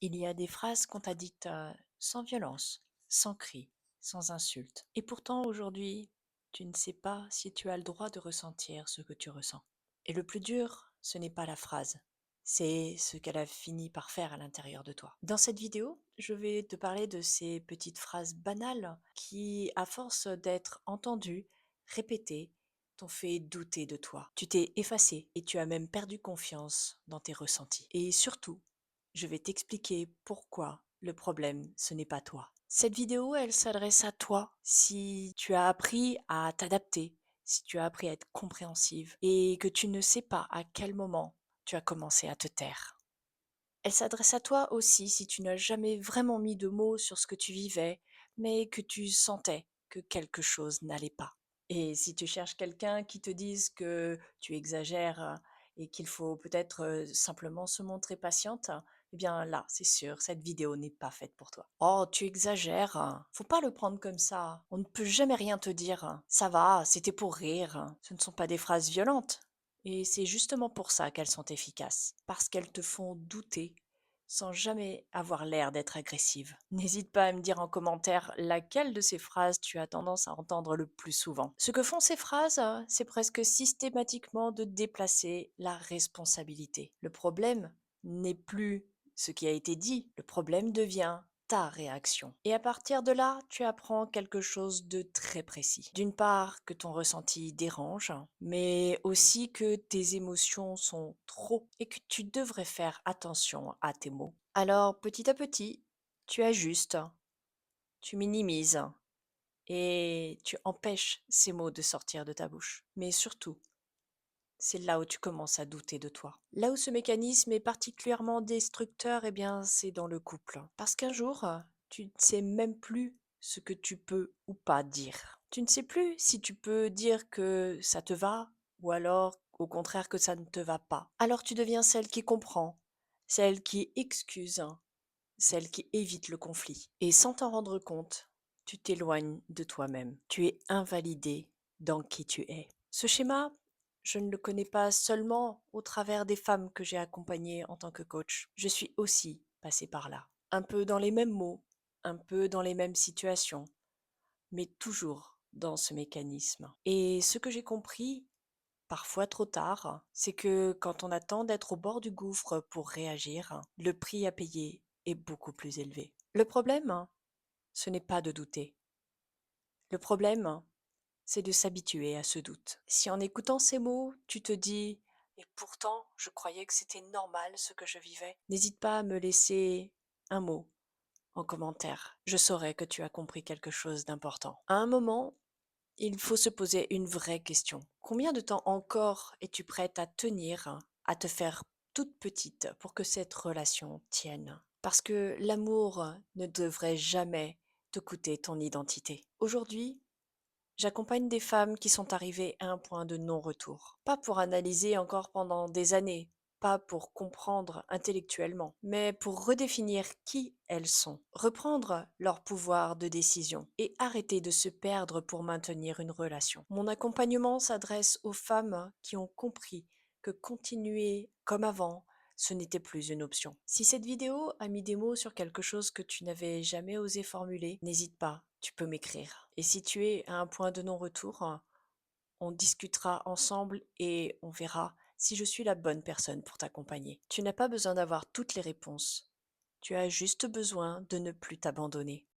Il y a des phrases qu'on t'a dites sans violence, sans cri, sans insulte. Et pourtant, aujourd'hui, tu ne sais pas si tu as le droit de ressentir ce que tu ressens. Et le plus dur, ce n'est pas la phrase, c'est ce qu'elle a fini par faire à l'intérieur de toi. Dans cette vidéo, je vais te parler de ces petites phrases banales qui, à force d'être entendues, répétées, t'ont fait douter de toi. Tu t'es effacé et tu as même perdu confiance dans tes ressentis. Et surtout, je vais t'expliquer pourquoi le problème, ce n'est pas toi. Cette vidéo, elle s'adresse à toi si tu as appris à t'adapter, si tu as appris à être compréhensive et que tu ne sais pas à quel moment tu as commencé à te taire. Elle s'adresse à toi aussi si tu n'as jamais vraiment mis de mots sur ce que tu vivais, mais que tu sentais que quelque chose n'allait pas. Et si tu cherches quelqu'un qui te dise que tu exagères et qu'il faut peut-être simplement se montrer patiente, eh bien là, c'est sûr, cette vidéo n'est pas faite pour toi. Oh, tu exagères, faut pas le prendre comme ça. On ne peut jamais rien te dire. Ça va, c'était pour rire. Ce ne sont pas des phrases violentes. Et c'est justement pour ça qu'elles sont efficaces, parce qu'elles te font douter sans jamais avoir l'air d'être agressive. N'hésite pas à me dire en commentaire laquelle de ces phrases tu as tendance à entendre le plus souvent. Ce que font ces phrases, c'est presque systématiquement de déplacer la responsabilité. Le problème n'est plus ce qui a été dit, le problème devient ta réaction. Et à partir de là, tu apprends quelque chose de très précis. D'une part, que ton ressenti dérange, mais aussi que tes émotions sont trop et que tu devrais faire attention à tes mots. Alors, petit à petit, tu ajustes, tu minimises et tu empêches ces mots de sortir de ta bouche. Mais surtout, c'est là où tu commences à douter de toi. Là où ce mécanisme est particulièrement destructeur, eh bien, c'est dans le couple. Parce qu'un jour, tu ne sais même plus ce que tu peux ou pas dire. Tu ne sais plus si tu peux dire que ça te va ou alors au contraire que ça ne te va pas. Alors tu deviens celle qui comprend, celle qui excuse, celle qui évite le conflit. Et sans t'en rendre compte, tu t'éloignes de toi-même. Tu es invalidé dans qui tu es. Ce schéma, je ne le connais pas seulement au travers des femmes que j'ai accompagnées en tant que coach. Je suis aussi passée par là. Un peu dans les mêmes mots, un peu dans les mêmes situations, mais toujours dans ce mécanisme. Et ce que j'ai compris, parfois trop tard, c'est que quand on attend d'être au bord du gouffre pour réagir, le prix à payer est beaucoup plus élevé. Le problème, ce n'est pas de douter. Le problème, c'est de s'habituer à ce doute. Si en écoutant ces mots, tu te dis «Et pourtant, je croyais que c'était normal ce que je vivais», n'hésite pas à me laisser un mot en commentaire. Je saurai que tu as compris quelque chose d'important. À un moment, il faut se poser une vraie question. Combien de temps encore es-tu prête à tenir, à te faire toute petite pour que cette relation tienne? Parce que l'amour ne devrait jamais te coûter ton identité. Aujourd'hui, j'accompagne des femmes qui sont arrivées à un point de non-retour. Pas pour analyser encore pendant des années, pas pour comprendre intellectuellement, mais pour redéfinir qui elles sont, reprendre leur pouvoir de décision et arrêter de se perdre pour maintenir une relation. Mon accompagnement s'adresse aux femmes qui ont compris que continuer comme avant, ce n'était plus une option. Si cette vidéo a mis des mots sur quelque chose que tu n'avais jamais osé formuler, n'hésite pas, tu peux m'écrire. Et si tu es à un point de non-retour, on discutera ensemble et on verra si je suis la bonne personne pour t'accompagner. Tu n'as pas besoin d'avoir toutes les réponses. Tu as juste besoin de ne plus t'abandonner.